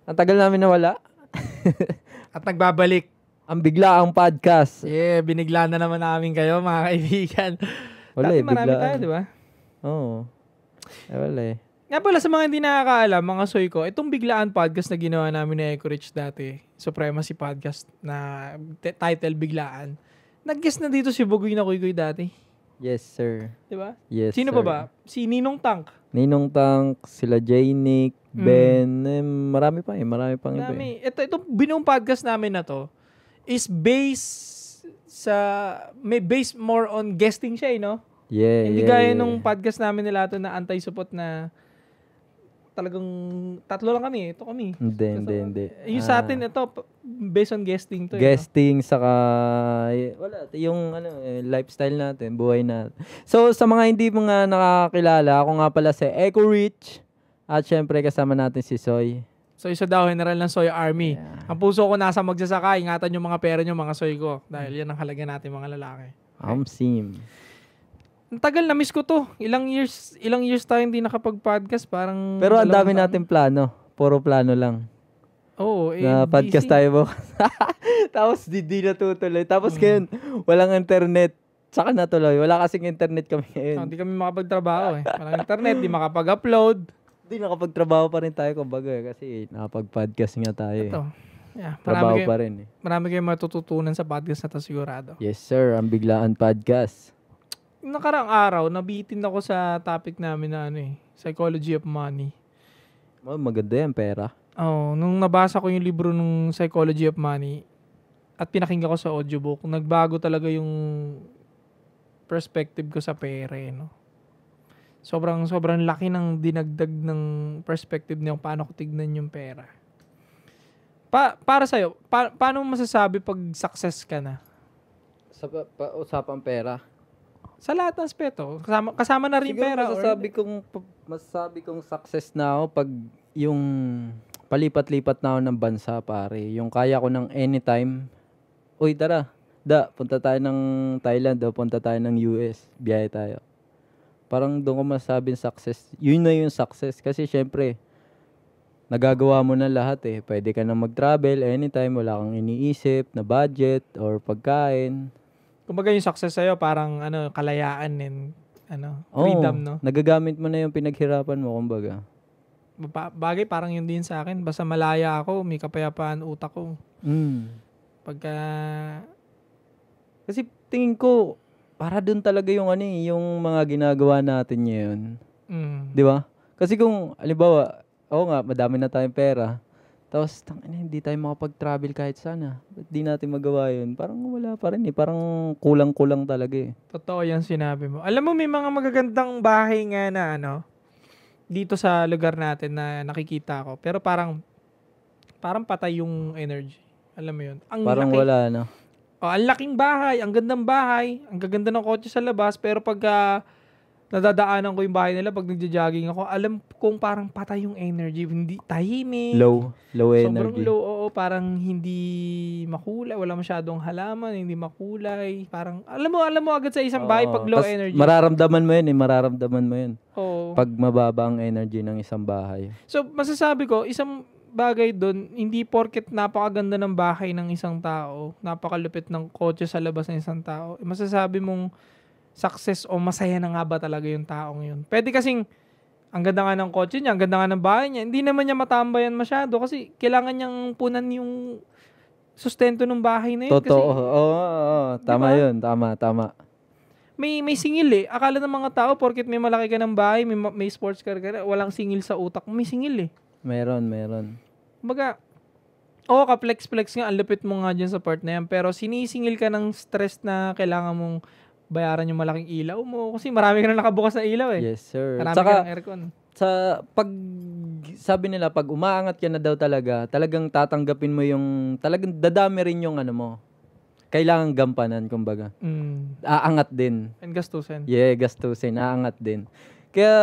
Ang tagal namin nawala. At nagbabalik. Ang biglaang podcast. Yeah, binigla na naman namin kayo, mga kaibigan. Wala Dati eh, marami biglaan. tayo, di ba? Oo. Wala eh. Nga pala, sa mga hindi nakakaalam, mga soy ko, itong biglaan podcast na ginawa namin ni Echo Rich dati, Supremacy Podcast na title Biglaan, nag-guest na dito si Bugoy na Kuy dati. Yes, sir. Di ba? Yes, Sino sir. pa ba? Si Ninong Tank. Ninong Tank, sila J-Nick, Ben, marami pa eh. Marami pang iba eh. Itong binuong podcast namin na to is based sa, may based more on guesting siya eh, no? Yeah, Hindi yeah, gaya yeah. nung podcast namin nila to na anti-support na talagang tatlo lang kami. Ito kami. Hindi. Yung sa atin, ito, based on guesting to. Guesting, saka, wala, yung lifestyle natin, buhay natin. So, sa mga hindi mga nakakilala, ako nga pala si Echo Rich. At syempre, kasama natin si Soy. So, isa daw, general ng Soy Army. Yeah. Ang puso ko nasa magsasaka, ingatan yung mga pera nyo, mga Soy ko. Dahil yan ang halaga natin, mga lalaki. Sim. Ang tagal, na-miss ko to. Ilang years tayo hindi nakapag-podcast. Parang Pero ang dami natin plano. Puro plano lang. Oo. Na podcast tayo mo. Tapos di natutuloy. Tapos ngayon, walang internet. Saka natuloy. Wala kasing internet kami ngayon. Hindi kami makapagtrabaho eh. Walang internet, di makapag-upload. Di nakapagtrabaho pa rin tayo kumbaga kasi nakapag-podcast nga tayo. Ito. Yeah, trabaho pa rin eh. Marami kayong matututunan sa podcast na to sigurado. Yes sir, ang biglaan podcast. Yung nakaraang araw, nabitin ako sa topic namin na Psychology of Money. Oh, maganda yan, pera. Nung nabasa ko yung libro ng Psychology of Money at pinakinggan ko sa audiobook, nagbago talaga yung perspective ko sa pera no? Sobrang laki ng dinagdag ng perspective niya paano ko tignan yung pera. Para sa'yo, paano mo masasabi pag success ka na? Sa usapang pera? Sa lahat ng aspeto. Kasama na rin siguro pera. Masasabi kong success na ako pag yung palipat-lipat na ako ng bansa, pare. Yung kaya ko ng anytime. Uy, tara. Punta tayo ng Thailand o punta tayo ng US. Biyahe tayo. Parang doon ko masasabing success. Yun na yung success. Kasi syempre, nagagawa mo na lahat eh. Pwede ka na mag-travel anytime. Wala kang iniisip na budget or pagkain. Kumbaga yung success sa'yo, parang kalayaan and freedom, no? Nagagamit mo na yung pinaghirapan mo, kumbaga. Bagay, parang yun din sa akin. Basta malaya ako, may kapayapaan utak ko. Pagka... Kasi tingin ko, para dun talaga yung yung mga ginagawa natin ngayon. Di ba? Kasi kung, halimbawa, nga, madami na tayong pera. Tapos, hindi tayo makapag-travel kahit sana. Ba't di natin magawa yun? Parang wala pa rin eh. Parang kulang-kulang talaga eh. Totoo yan sinabi mo. Alam mo, may mga magagandang bahay nga na dito sa lugar natin na nakikita ko. Pero parang patay yung energy. Alam mo yun? Parang wala, no? Ang laking bahay, ang gandang bahay, ang gaganda ng kotse sa labas, pero pagka nadadaanan ko yung bahay nila, pag nagja-jogging ako, alam kong parang patay yung energy, hindi tahimik. Low energy. Sobrang low, parang hindi makulay, wala masyadong halaman, hindi makulay. Parang, alam mo agad sa isang bahay pag low energy. Mararamdaman mo yun. Oo. Pag mababa ang energy ng isang bahay. So, masasabi ko, isang bagay doon, hindi porket napakaganda ng bahay ng isang tao, napakalupit ng kotse sa labas ng isang tao, masasabi mong success o masaya na nga ba talaga yung taong yun. Pwede kasing, ang ganda nga ng kotse niya, ang ganda nga ng bahay niya, hindi naman niya matambayan masyado kasi kailangan niyang punan yung sustento ng bahay na yun. Totoo. Oo. Tama diba? Yun. Tama. May singil eh. Akala ng mga tao, porket may malaki ka ng bahay, may sports car ka, walang singil sa utak. May singil eh. Meron. Kumbaga, ka-flex nga, ang lupit mo nga dyan sa part na yan, pero sinisingil ka ng stress na kailangan mong bayaran yung malaking ilaw mo kasi marami ka na nakabukas na ilaw eh. Yes, sir. Marami ka ng aircon. Sabi nila, pag umaangat ka na daw talagang tatanggapin mo talagang dadami rin yung mo. Kailangan gampanan, kumbaga. Aangat din. And gastusin. Yeah, gastusin. Aangat din. Kaya,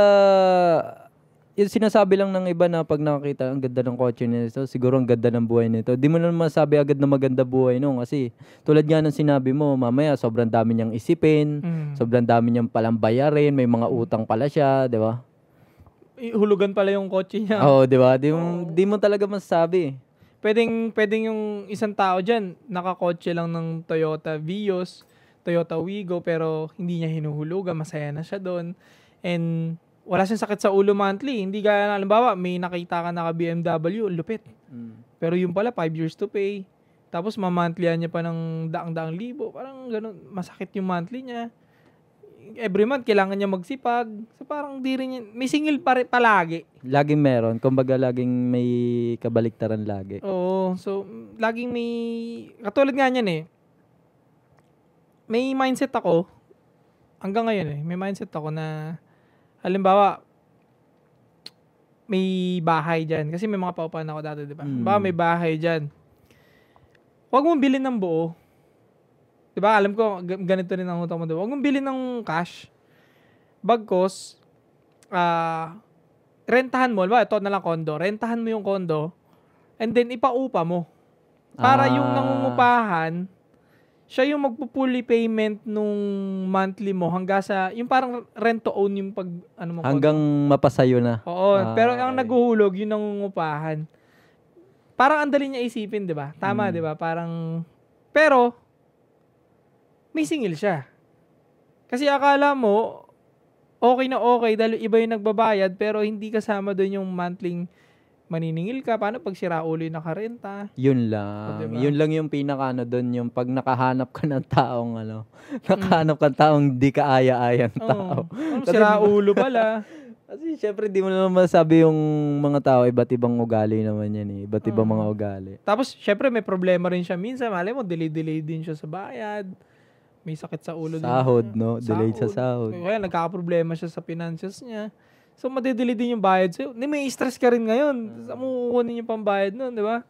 yung sinasabi lang ng iba na pag nakakita, ang ganda ng kotse nito, siguro ang ganda ng buhay nito. Di mo na masabi agad na maganda buhay nung kasi tulad nga ng sinabi mo, mamaya sobrang dami niyang isipin, sobrang dami niyang palang bayarin, may mga utang pala siya, di ba? hulugan pala yung kotse niya. Oo, di ba? Di mo talaga masasabi. Pwedeng yung isang tao dyan, nakakotse lang ng Toyota Vios, Toyota Wigo, pero hindi niya hinuhulugan, masaya na siya doon. And wala siyang sakit sa ulo monthly. Hindi gaya na, halimbawa, may nakita ka naka BMW, lupit. Pero yung pala, 5 years to pay. Tapos mamonthly niya pa ng daang-daang libo. Parang ganun, masakit yung monthly niya. Every month, kailangan niya magsipag. So parang di rin yun. May singil pa rin palagi. Laging meron. Kumbaga, laging may kabaliktaran lagi. Oo. So, laging may... Katulad nga niyan eh. May mindset ako. Hanggang ngayon eh. May mindset ako na... Halimbawa, may bahay dyan. Kasi may mga paupahan ako dati, di ba? Halimbawa, may bahay dyan. Huwag mong bilhin ng buo. Diba? Alam ko, ganito rin ang utang mo. Huwag mong bilhin ng cash. Bagkos, rentahan mo. Diba? Ito na lang kondo. Rentahan mo yung kondo. And then, ipaupa mo. Para yung nangungupahan, siya yung magpupuli payment nung monthly mo hanggang sa, yung parang rent to own yung pag, ano mo. Hanggang mapasayo na. Oo. Pero ang naguhulog, yung nangungupahan. Parang ang dali niya isipin, di ba? Tama, di ba? Parang, pero, may singil siya. Kasi akala mo, okay na okay dahil iba yung nagbabayad pero hindi kasama doon yung monthly maniningil ka. Paano pag sira ulo yung nakarenta? Yun lang. Diba? Yun lang yung pinaka doon, yung pag nakahanap ka ng taong nakahanap ka ng taong di ka aya-ayang tao. Sira ulo pala. Kasi syempre di mo naman masabi yung mga tao, iba't ibang ugali naman yan eh. Iba't ibang mga ugali. Tapos syempre may problema rin siya minsan. Malay mo, delay din siya sa bayad. May sakit sa ulo din. Sahod, no? Delayed sa sahod. Kaya nagkakaproblema siya sa finances niya. So, madedelay din yung bayad sa'yo. May stress ka rin ngayon. Saan mo kukunin yung pambayad nun, di ba?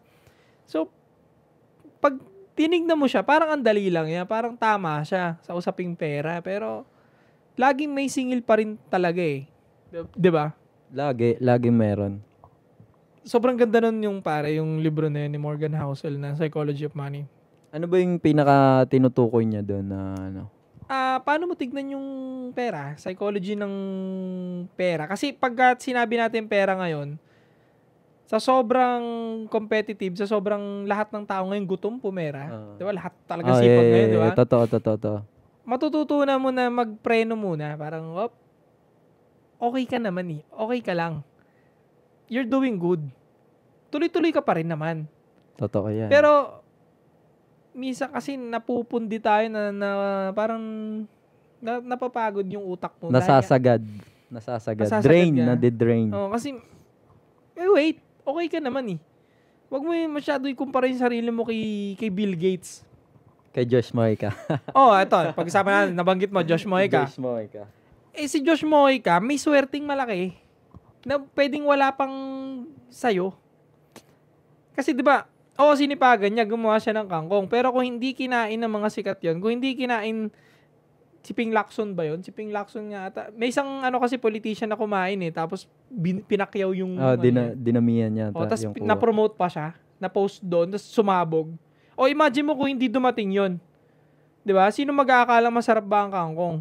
So, pag tinignan mo siya, parang ang dali lang yan. Parang tama siya sa usaping pera. Pero, laging may singil pa rin talaga eh. Di ba? Lagi meron. Sobrang ganda nun yung yung libro na yun ni Morgan Housel na Psychology of Money. Ano ba yung pinaka tinutukoy niya doon na ano? Paano mo tignan yung pera? Psychology ng pera. Kasi pagka sinabi natin pera ngayon, sa sobrang competitive, sa sobrang lahat ng tao ngayon gutom pumera. Di ba? Lahat talaga sipag ngayon, di ba? Totoo. Matututunan mo na magpreno muna. Parang, okay ka naman eh. Okay ka lang. You're doing good. Tuloy-tuloy ka pa rin naman. Totoo yan. Pero, minsan kasi napupundi tayo na parang napapagod yung utak mo. Nasasagad. Drain, nade-drain. Kasi, wait, okay ka naman eh. Huwag mo masyado i-compare yung sarili mo kay Bill Gates. Kay Josh Mojica. Ito, pag-usapan natin, nabanggit mo, Josh Mojica. Josh Mojica. Si Josh Mojica, may swerting malaki na pwedeng wala pang sayo. Kasi 'di ba, sinipagan niya, gumawa siya ng kangkong. Pero kung hindi kinain ng mga sikat yon, kung hindi kinain, si Ping Lacson ba yun? Si Ping Lacson nga ata. May isang kasi politician na kumain eh. Tapos pinakyaw yung... dinamihan niya. Tapos na-promote pa siya. Na-post doon. Tapos sumabog. Imagine mo kung hindi dumating yon. Diba? Sino mag-aakala masarap ba ang kangkong?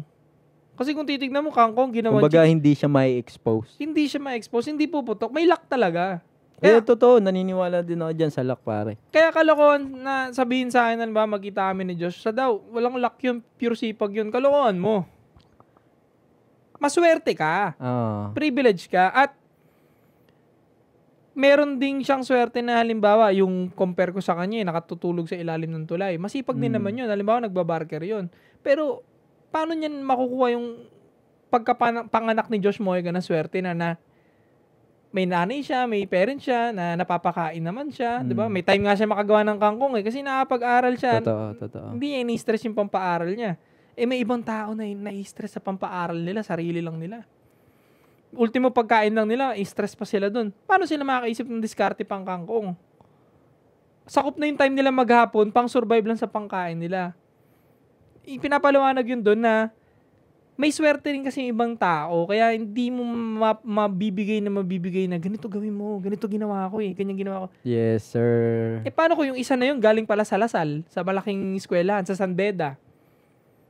Kasi kung titignan mo, kangkong ginawa... Kumbaga hindi siya may expose. Hindi siya ma-expose. Hindi puputok. May luck talaga. Totoo, naniniwala din ako dyan sa luck, pare. Kaya kalokohan na sabihin sa akin, ba magkita kami ni Josh, walang luck yun, pure sipag yun, kalokohan mo. Maswerte ka. Privilege ka. At meron ding siyang swerte na halimbawa, yung compare ko sa kanya, nakatutulog sa ilalim ng tulay. Masipag din naman yun. Halimbawa, nagbabarker yun. Pero, paano niyan makukuha yung pagkapanganak ni Josh Mojica na swerte na may nanay siya, may parent siya, na napapakain naman siya, di ba? May time nga siya makagawa ng kangkong kasi nakapag-aral siya. Totoo. Hindi niya ini-stress yung pampaaral niya. May ibang tao na na-stress sa pampaaral nila, sarili lang nila. Ultimo pagkain lang nila, stress pa sila dun. Paano sila makakaisip ng diskarte pang kangkong? Sakop na yung time nila maghapon, pang survive lang sa pangkain nila. Pinapaliwanag yun dun na may swerte rin kasi yung ibang tao, kaya hindi mo mabibigay na ganito gawin mo, ganito ginawa ko ganyan ginawa ko. Yes, sir. Paano kung yung isa na yun galing pala sa Lasal, sa malaking eskwelahan, sa San Beda?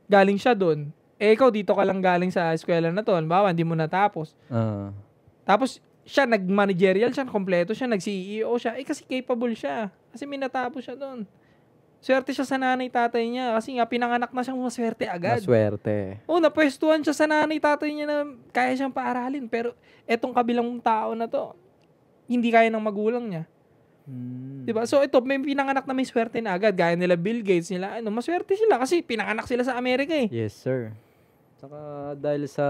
Galing siya doon. Ikaw dito ka lang galing sa eskwela na to, halimbawa, hindi mo natapos. Tapos, siya, nag-managerial siya, kompleto siya, nag-CEO siya. Kasi capable siya. Kasi may natapos siya doon. Swerte siya sa nanay-tatay niya. Kasi nga, pinanganak na siyang maswerte agad. Maswerte. Napwestuhan siya sa nanay-tatay niya na kaya siyang paaralin. Pero, etong kabilang tao na to, hindi kaya ng magulang niya. Diba? So, ito, may pinanganak na may swerte na agad. Gaya nila Bill Gates, nila, maswerte sila kasi pinanganak sila sa Amerika eh. Yes, sir. Saka dahil sa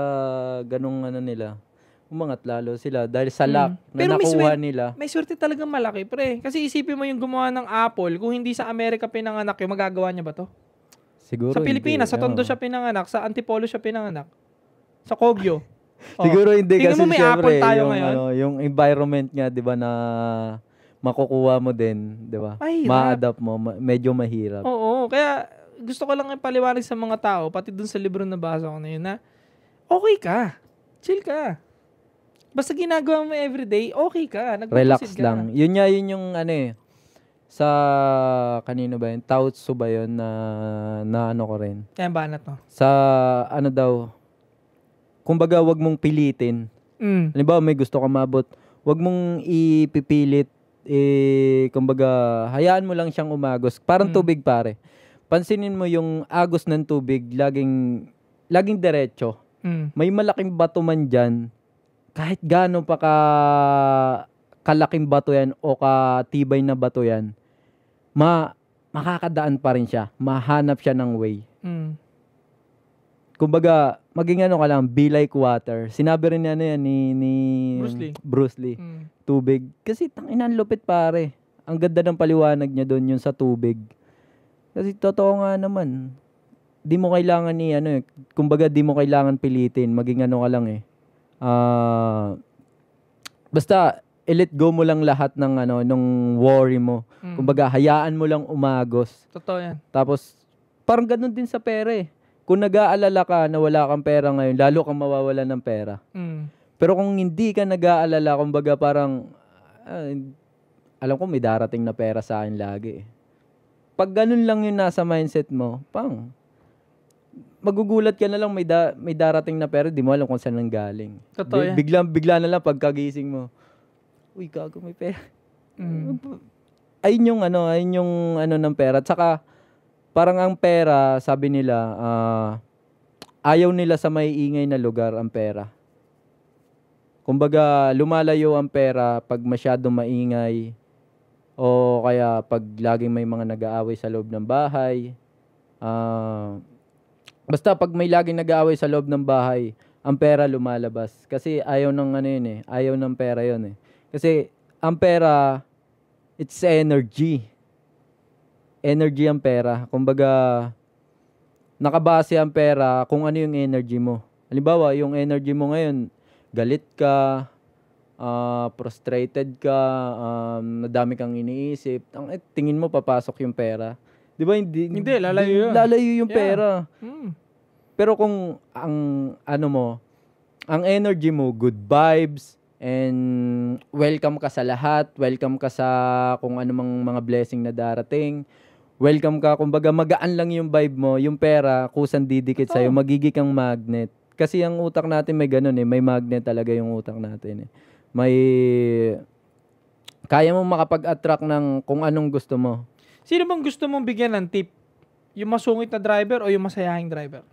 ganung nila, umangat lalo sila. Dahil sa luck na Pero nakuha nila. May swerte talagang malaki, pre. Kasi isipin mo yung gumawa ng Apple, kung hindi sa Amerika pinanganak yung magagawa niya ba to? Siguro Sa Pilipinas, hindi. sa Tondo siya pinanganak, sa Antipolo siya pinanganak, sa Kogyo. Siguro hindi Tingnan kasi mo may syempre, Apple tayo yung, ngayon. yung environment nga, 'di ba, na makukuha mo din, 'di ba? Mahirap. Ma-adapt mo, medyo mahirap. Oo, kaya gusto ko lang ipaliwanag sa mga tao, pati dun sa libro na basa ko na yun, na okay ka, chill ka. Basta ginagawa mo everyday, okay ka, Relax nagpo-proceed ka. lang. Yun nga, yun yung sa kanino ba yun? Tao Tzu ba yun na ano ko rin? Kaya banat no? Sa ano daw, kumbaga wag mong pilitin. Halimbawa may gusto ka mabot, wag mong ipipilit, kumbaga hayaan mo lang siyang umagos. Parang tubig pare. Pansinin mo yung agos ng tubig, laging diretso. May malaking bato man dyan, kahit gaano pa kalaking bato yan o katibay na bato yan, makakadaan pa rin siya. Mahanap siya ng way. Kumbaga, maging ano ka lang, be like water. Sinabi rin yan ni Bruce Lee. Tubig. Kasi tanginan lupit pare. Ang ganda ng paliwanag niya doon yung sa tubig. Kasi totoo nga naman. Di mo kailangan kumbaga di mo kailangan pilitin. Maging ano ka lang basta i-let go mo lang lahat ng nung worry mo. Kumbaga hayaan mo lang umagos. Totoo yan. Tapos parang ganun din sa pera eh. Kung nag-aalala ka na wala kang pera ngayon, lalo kang mawawalan ng pera. Pero kung hindi ka nag-aalala, kumbaga parang alam ko may darating na pera sa akin lagi eh. Pag ganun lang yung nasa mindset mo, magugulat ka na lang may darating na pera, di mo alam kung saan nang galing. Totoo yan. Bigla na lang pagkagising mo, uy, gago, may pera. Ayun yung ng pera. At saka, parang ang pera, sabi nila, ayaw nila sa may ingay na lugar ang pera. Kumbaga, lumalayo ang pera pag masyadong maingay o kaya pag laging may mga nag-aaway sa loob ng bahay. Basta pag may laging nag-aaway sa loob ng bahay, ang pera lumalabas. Kasi ayaw ng ayaw ng pera yun eh. Kasi ang pera, it's energy. Energy ang pera. Kumbaga, nakabase ang pera kung ano yung energy mo. Halimbawa, yung energy mo ngayon, galit ka, frustrated ka, nadami kang iniisip. Tingin mo papasok yung pera. Di ba? Hindi, lalayo yun. Lalayo yung pera. Pero kung ang energy mo, good vibes, and welcome ka sa lahat, welcome ka sa kung anumang mga blessing na darating, welcome ka, kumbaga magaan lang yung vibe mo, yung pera, kusang didikit sa'yo, magiging kang magnet. Kasi ang utak natin may ganun may magnet talaga yung utak natin kaya mo makapag-attract ng kung anong gusto mo. Sino bang gusto mong bigyan ng tip? Yung masungit na driver o yung masayahing driver?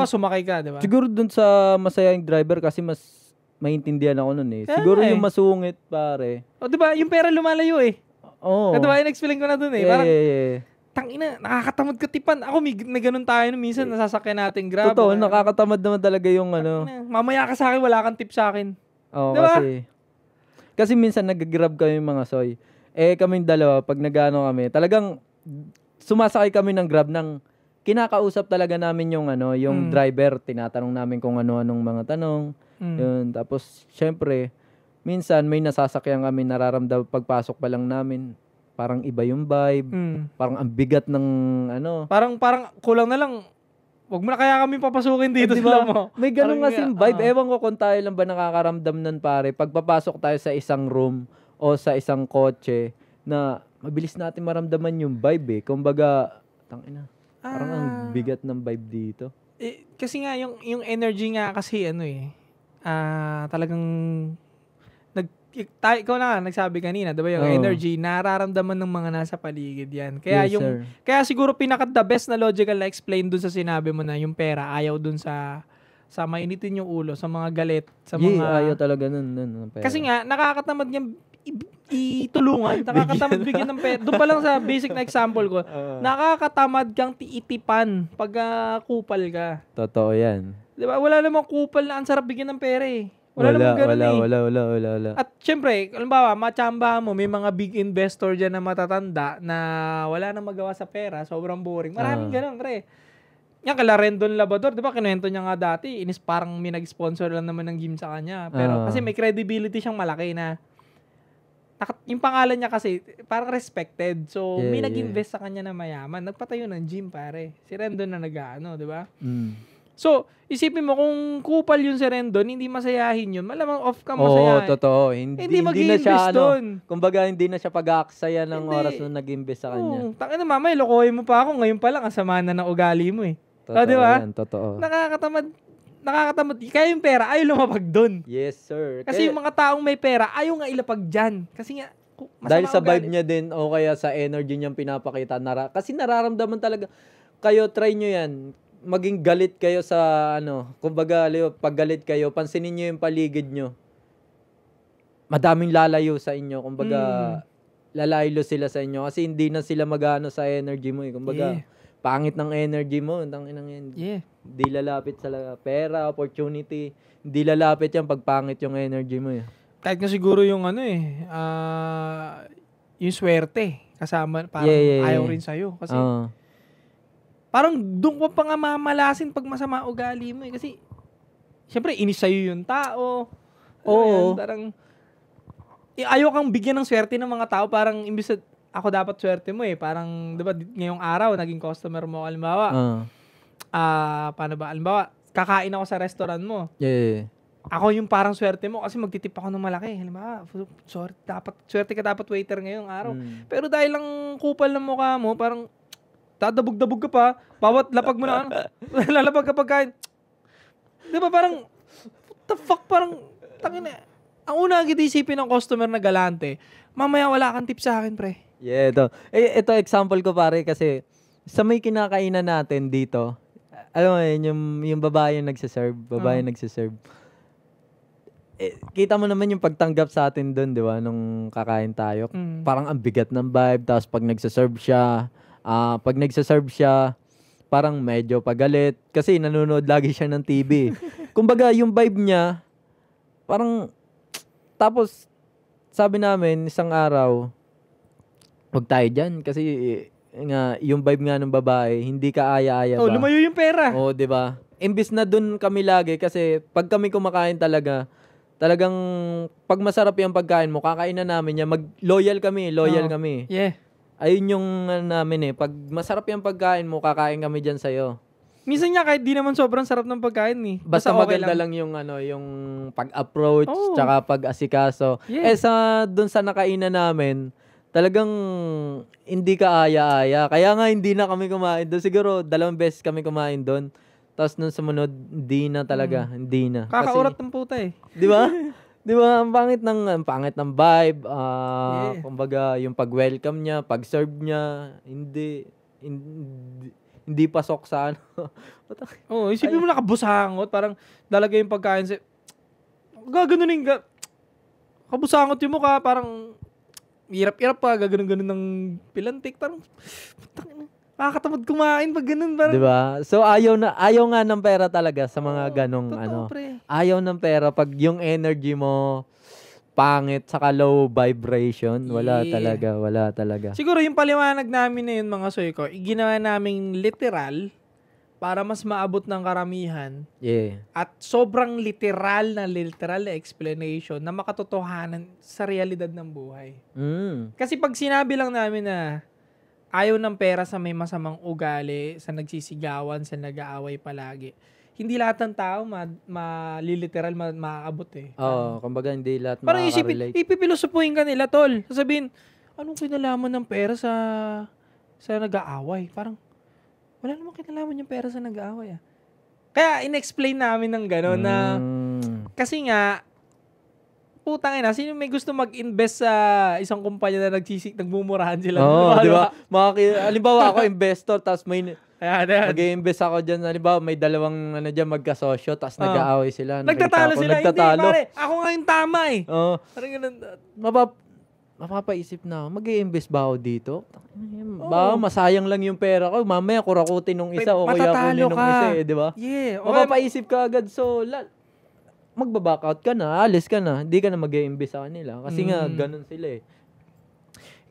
Sumakay ka, di ba? Siguro dun sa masayahing driver kasi mas maintindihan ako nun Siguro yung masungit, pare. Di ba? Yung pera lumalayo Oo. Di ba? In-explain ko na dun parang, tangina, nakakatamad ka tipan. Ako, may ganun tayo minsan, nasasakyan natin Grab. Totoo, nakakatamad naman talaga yung Mamaya ka sa akin, wala kang tip sa akin. Oo, diba? Kasi minsan nag-grab kami mga soy. Kaming dalawa, pag nag-ano kami, talagang sumasakay kami ng Grab ng kinakausap talaga namin yung driver. Tinatanong namin kung ano-anong mga tanong. Yun. Tapos, syempre, minsan may nasasakyan kami nararamdam pagpasok pa lang namin. Parang iba yung vibe. Parang ang bigat ng Parang kulang na lang. Wag mo na kaya kami papasukin dito diba? mo. May ganun kasing vibe. Ewan ko kung tayo lang ba nakakaramdam nun pare. Pagpapasok tayo sa isang room o sa isang kotse na mabilis natin maramdaman yung vibe Kumbaga, tangina. Parang ang bigat ng vibe dito. Kasi nga yung energy nga kasi talagang ikaw na nga, nagsabi kanina, 'di ba, yung Oo. energy nararamdaman ng mga nasa paligid 'yan. Kaya Yes, yung sir. kaya siguro pinaka-the best na logical na explain dun sa sinabi mo na yung pera ayaw dun sa mainitin yung ulo, sa mga galit, sa Ayaw mga talaga nun ng pera. kasi nga nakakatamad niyang itulungan, nakakatamad bigyan ng pera. Doon pa lang sa basic na example ko, nakakatamad kang itipan pag kupal ka. Totoo yan. 'Di ba? Wala namang kupal na ang sarap bigyan ng pera eh. Wala namang ganun eh. Wala. At syempre, halimbawa, matsambahan mo, may mga big investor dyan na matatanda na wala nang magawa sa pera, sobrang boring. Maraming ganun, pre. Yan, kala Rendon Labrador, di ba, kinuwento niya nga dati, parang may nag-sponsor lang naman ng gym sa kanya. Pero kasi may credibility siyang malaki na, yung pangalan niya kasi, parang respected. So, may nag-invest sa kanya na mayaman. Nagpatayo ng gym, pare. Si Rendon na nag-ano, di ba? So, isipin mo kung kupal yun si Rendon, hindi masayahin yun, malamang off ka masayahin. Oo, totoo. Hindi na siya kumbaga hindi na siya pag-aaksaya ng oras na nag-invest sa kanya. Tangina na mamay, lokohin mo pa ako, ngayon pa lang, asama na ng ugali mo eh. Totoo di ba? Yan, totoo. Nakakatamad. Kaya yung pera, ayaw lumapag doon. Yes, sir. Kasi yung mga taong may pera, ayaw nga ilapag dyan. Kasi nga, dahil sa vibe niya din o kaya sa energy niyang pinapakita. Kasi nararamdaman talaga. Kayo, try nyo yan. Maging galit kayo sa kumbaga, pag galit kayo, pansinin nyo yung paligid nyo. Madaming lalayo sa inyo. Kumbaga, lalayo sila sa inyo. Kasi hindi na sila magano sa energy mo eh. Kumbaga, pangit ng energy mo. Hindi lalapit sa pera, opportunity. Hindi lalapit yan pag pangit yung energy mo eh. Kahit nga siguro yung yung swerte. Kasama, parang ayaw rin sa'yo. Kasi, parang doon ko pa nga mamalasin pag masama ugali mo eh. Kasi, syempre, inis sa'yo yung tao. Oo. Parang, ayaw kang bigyan ng swerte ng mga tao. Parang, imbis ako dapat swerte mo eh. Parang, diba, ngayong araw, naging customer mo, halimbawa. Paano ba? Halimbawa, kakain ako sa restaurant mo. Ako yung parang swerte mo kasi magtitip ako ng malaki. Halimbawa, swerte ka dapat waiter ngayong araw. Pero dahil lang kupal ng mukha mo, parang, dadabog-dabog ka pa, bawat lapag mo na lalapag ka pagkain. Di ba parang, what the fuck, parang, tangina. Ang una agad isipin ng customer na galante, mamaya wala kang tip sa akin, pre. Ito. Ito example ko pare kasi sa may kinakainan natin dito, alam mo yung babae yung nagsiserve, kita mo naman yung pagtanggap sa atin doon, di ba, nung kakain tayo. Parang ang bigat ng vibe, tapos pag nagsiserve siya, parang medyo pagalit kasi nanonood lagi siya ng TV. Kumbaga, yung vibe niya, parang, tapos, sabi namin, isang araw, huwag tayo dyan kasi nga, yung vibe nga ng babae, hindi ka aya-aya ba? Lumayo yung pera. Oo, di ba? Imbis na dun kami lagi kasi pag kami kumakain talagang pag masarap yung pagkain mo, kakainan namin yan, loyal kami. Yeah. Ayun yung namin eh. Pag masarap yung pagkain mo, kakain kami dyan sa'yo. Minsan nga kahit di naman sobrang sarap ng pagkain eh. Basta okay maganda lang yung yung pag-approach, tsaka pag-asikaso. Dun sa nakainan namin, talagang hindi ka aya-aya. Kaya nga hindi na kami kumain doon. Siguro 2 beses kami kumain doon. Tapos nung sumunod, hindi na talaga. Hindi na. Kakaurat ng puta eh. Di ba? Di ba? Ang pangit ng vibe. Kumbaga, yung pag-welcome niya, pag-serve niya, hindi pasok sa Isipin mo nakabusangot. Parang lalagay yung pagkain sa... Gaganunin ka. Kabusangot yung mukha. Parang hirap-hirap pa. Gaganon-ganon ng pilantik. Parang... Nakakatamad kumain pag ganun. Parang... Diba? So, ayaw nga ng pera talaga sa mga ganong pre. Ayaw ng pera pag yung energy mo pangit, saka low vibration. Wala talaga. Siguro yung paliwanag namin na yun, mga soy ko, ginawa naming literal para mas maabot ng karamihan. At sobrang literal na explanation na makatotohanan sa realidad ng buhay. Kasi pag sinabi lang namin na ayaw ng pera sa may masamang ugali, sa nagsisigawan, sa nag-aaway palagi, hindi lahat ng tao maliliteral maaabot eh. Kumbaga hindi lahat parang makaka-relate. ipipilosopuhin ka nila, tol. Sasabihin, anong kinalaman ng pera sa nag-aaway? Parang, wala namang kinalaman yung pera sa nag-aaway ah. Kaya in-explain namin ng gano'n na Kasi nga, putang ina, sino may gusto mag-invest sa isang kumpanya na nagmumurahan sila? Oo, di ba? Halimbawa ako investor, tapos may Ayan. mag-i-invest ako dyan. Halimbawa may dalawang magkasosyo, tapos nag-aaway sila. Nagtatalo sila. Hindi, pare. Ako nga yung tama eh. Oo. Parang ganun. Mapapaisip na ako, mag-i-invest ba ako dito? Ba, masayang lang yung pera ko. Mamaya kurakutin nung isa o kaya kunin nung isa di ba? Yeah. Mapapaisip ka agad. So, magbaback-out ka na, alis ka na. Hindi ka na mag-i-invest sa kanila. Kasi nga, ganun sila eh.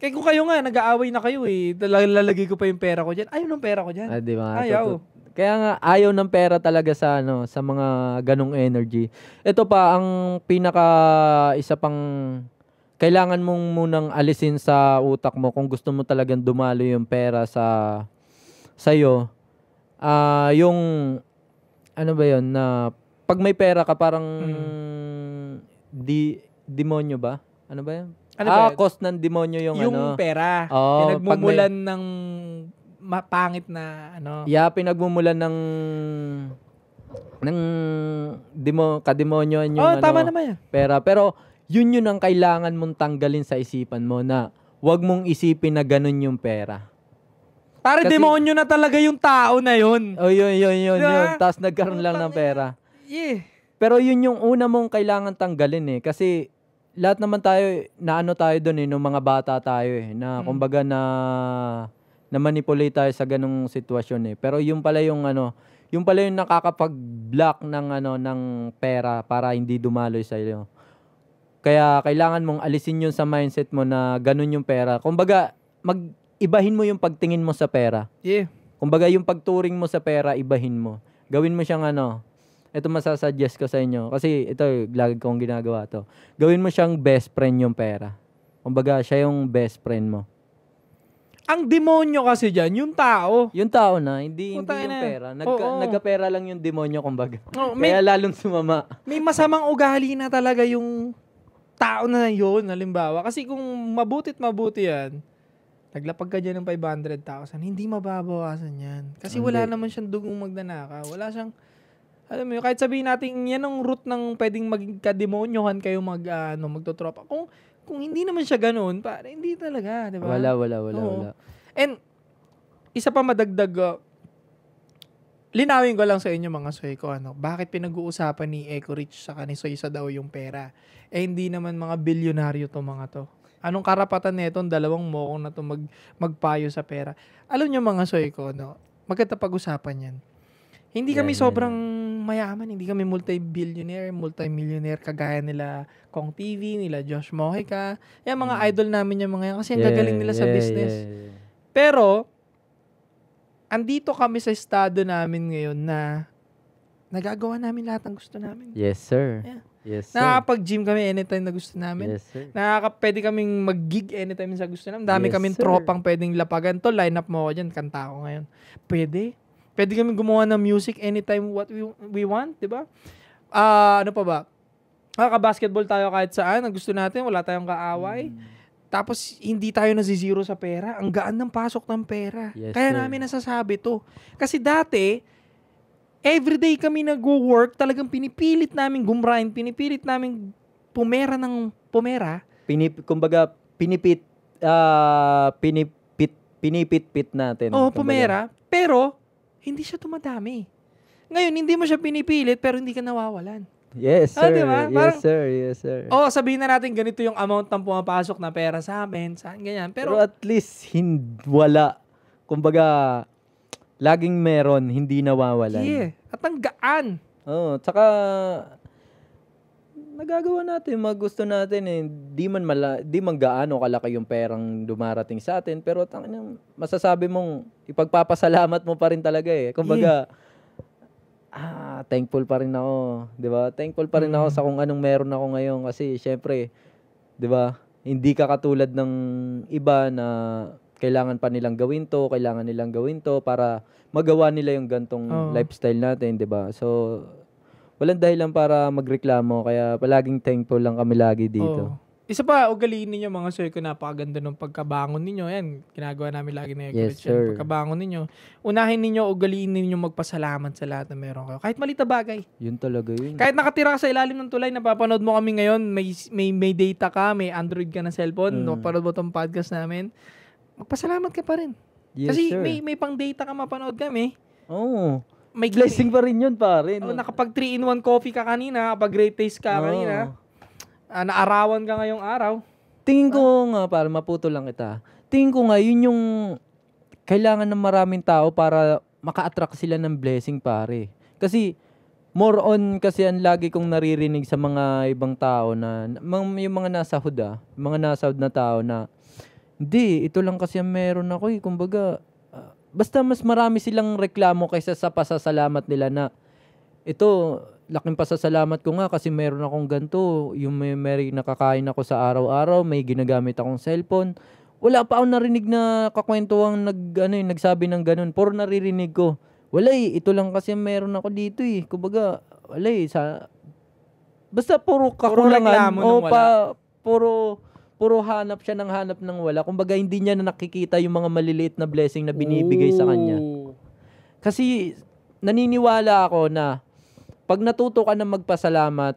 Kaya kung kayo nga, nag-aaway na kayo eh. Lalagay ko pa yung pera ko dyan. Ayaw ng pera ko dyan. Di ba? Ayaw. Kaya nga, ayaw ng pera talaga sa mga ganong energy. Ito pa, ang isa pang kailangan mong munang alisin sa utak mo kung gusto mo talagang dumalo yung pera sa'yo. Yung, ano ba yun, na pag may pera ka parang demonyo ba? Ano ba yun? Cost ng demonyo yung pera. Oh, pinagmumulan ng mapangit na Yeah, pinagmumulan ng kademonyoan yung tama naman yan. Pera. Pero yun ang kailangan mong tanggalin sa isipan mo na wag mong isipin na ganun yung pera. Para demonyo na talaga yung tao na yun. Oh, yun. Tapos nagkaroon lang ng pera. Yeah. Pero yun yung una mong kailangan tanggalin eh. Kasi lahat naman tayo, tayo doon nung mga bata tayo eh. Na kumbaga na-manipulate tayo sa ganung sitwasyon eh. Pero yung pala yung nakakapag-block ng pera para hindi dumaloy sa iyo. Kaya kailangan mong alisin yun sa mindset mo na ganun yung pera. Kumbaga, ibahin mo yung pagtingin mo sa pera. Yeah. Kumbaga, yung pagturing mo sa pera, ibahin mo. Gawin mo siyang ito masasuggest ko sa inyo. Kasi ito, lagi kong ginagawa to. Gawin mo siyang best friend yung pera. Kumbaga, siya yung best friend mo. Ang demonyo kasi dyan, yung tao. Yung tao na, hindi yung pera. Nagka-pera lang yung demonyo, kumbaga. Kaya lalong sumama. May masamang ugali na talaga yung tao na yun, halimbawa. Kasi kung mabuti yan, naglapag ka dyan ng 500,000, hindi mababawasan yan. Kasi wala naman siyang dugong magnanaka. Wala siyang, alam mo yun, kahit sabihin natin, yan ang root ng pwedeng maging kademonyohan kayo magtotropa. Kung hindi naman siya ganoon, hindi talaga, di ba? Wala. And, isa pa madagdag, linawin ko lang sa inyo mga soy ko, bakit pinag-uusapan ni Eco Rich sa ni Soy daw yung pera? Hindi naman mga bilyonaryo to mga to. Anong karapatan nito dalawang mokong na to magpayo sa pera? Alam niyo mga soy ko, maganda pag-usapan yan. Hindi kami sobrang mayaman, hindi kami multi-millionaire kagaya nila Kong TV, nila Josh Mojica. Yan mga idol namin yung mga yan kasi ang gagaling nila sa business. Pero andito kami sa estado namin ngayon na nagagawa namin lahat ng gusto namin. Yes, sir. Yeah. Yes, sir. Nakakapag-gym kami anytime na gusto namin. Yes, sir. Pwede kaming mag-gig anytime sa gusto namin. Dami kaming tropang pwedeng lapagan. To, line up mo ako dyan, kanta ako ngayon. Pwede kaming gumawa ng music anytime what we want, di ba? Ano pa ba? Ka-basketball tayo kahit saan. Ang gusto natin, wala tayong kaaway. Tapos, hindi tayo nazizero sa pera. Ang gaan ng pasok ng pera. Yes, Kaya sir. namin nasasabi to. Kasi dati, everyday kami nag-work, talagang pinipilit namin gumrain, pinipilit namin pumera. Kumbaga, pinipit natin. Oo, pumera. Pero, hindi siya tumadami. Ngayon, hindi mo siya pinipilit, pero hindi ka nawawalan. Yes, sir. Diba? Yes, sir. Sabihin na natin, ganito yung amount ng pumapasok na pera sa amin, ganyan. Pero at least, wala. Kumbaga, laging meron, hindi nawawalan. Yeah. At ang gaan. Tsaka, nagagawa natin, gusto natin eh. Di man gaano kalaki yung perang dumarating sa atin, pero masasabi mong, ipagpapasalamat mo pa rin talaga eh. Kumbaga, thankful pa rin ako, 'di ba? Thankful pa rin ako sa kung anong meron ako ngayon kasi syempre, 'di ba? Hindi ka katulad ng iba na kailangan pa nilang gawin to para magawa nila yung gantong lifestyle natin, 'di ba? So walang dahilan para magreklamo kaya palaging thankful lang kami lagi dito. Isa pa, ugaliin ninyo mga sir ko, napakaganda ng pagkabangon ninyo. Yan, ginagawa namin lagi na Yes, encourage yan. sir. Pagkabangon ninyo, unahin ninyo, ugaliin ninyo magpasalamat sa lahat na meron kayo. Kahit maliit na bagay. Yun talaga yun. Kahit nakatira ka sa ilalim ng tulay, napapanood mo kami ngayon, may data ka, may Android ka na cellphone, napapanood mo tong podcast namin, magpasalamat ka pa rin. Yes, Kasi sir. may pang data ka mapanood kami. Oo. May Blessing pa rin yun, pare. Oh, nakapag 3-in-1 coffee ka kanina, kapag great taste ka kanina, naarawan ka ngayong araw. Tingin ko nga, para maputo lang kita, tingin ko nga, yun yung kailangan ng maraming tao para maka-attract sila ng blessing, pare. Kasi, more on kasi ang lagi kong naririnig sa mga ibang tao na, yung mga nasa hood mga nasa hood na tao na, hindi, ito lang kasi ang meron ako kumbaga, basta mas marami silang reklamo kaysa sa pasasalamat nila na, ito, laking pasasalamat ko nga kasi meron akong ganito, yung may nakakain ako sa araw-araw, may ginagamit akong cellphone. Wala pa akong narinig na kakwentuhang nagsabi ng ganun. Puro naririnig ko. Wala ito lang kasi meron ako dito Kumbaga, wala basta puro kakulangan. reklamo ng wala. Puro hanap siya ng hanap ng wala. Kumbaga, hindi niya na nakikita yung mga maliliit na blessing na binibigay sa kanya. Kasi, naniniwala ako na pag natuto ka na magpasalamat,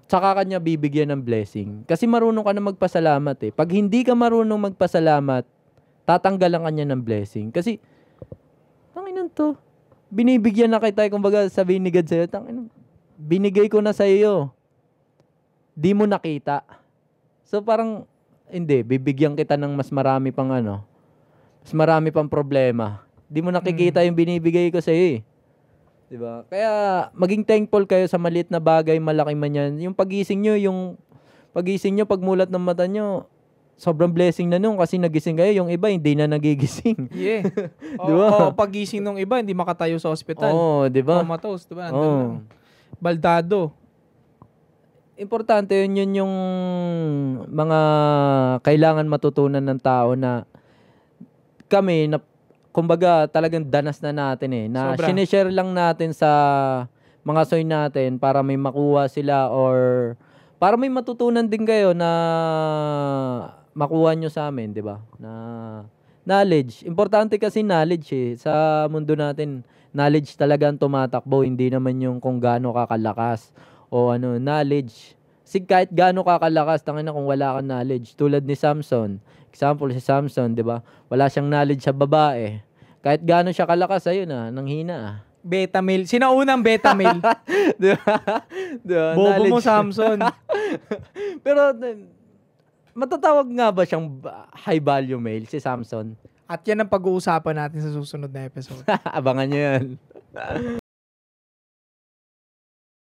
saka kanya bibigyan ng blessing. Kasi marunong ka na magpasalamat Pag hindi ka marunong magpasalamat, tatanggalan ka niya ng blessing. Kasi, tanginan to. Binibigyan na kita, kumbaga sabihin ni God sa'yo, tanginan, binigay ko na sa'yo. Di mo nakita. So parang, hindi, bibigyan kita ng mas marami pang mas marami pang problema. Di mo nakikita yung binibigay ko sa'yo Diba? Kaya, maging thankful kayo sa maliit na bagay, malaki man yan. Yung pagising nyo, pagmulat ng mata nyo, sobrang blessing na nun kasi nagising kayo. Yung iba, hindi na nagigising. Yeah. Diba? Pagising ng iba, hindi makatayo sa ospital. Diba? Comatose, diba? Nandun lang. Baldado. Importante yun yung mga kailangan matutunan ng tao na kami, kumbaga talagang danas na natin na Sobra. sinishare lang natin sa mga soy natin para may makuha sila or para may matutunan din kayo na makuha nyo sa amin, di ba? Na knowledge. Importante kasi knowledge sa mundo natin. Knowledge talaga ang tumatakbo, hindi naman yung kung gaano kakalakas o knowledge. Kasi kahit gaano kakalakas, tangina kung wala kang knowledge. Tulad ni Samson. Example, si Samson, di ba? Wala siyang knowledge sa babae. Kahit gaano siya kalakas, ayun nanghina Beta male. Sinaunang beta male. Diba? Bobo mo, Samson. Pero, matatawag nga ba siyang high value male, si Samson? At yan ang pag-uusapan natin sa susunod na episode. Abangan nyo yan.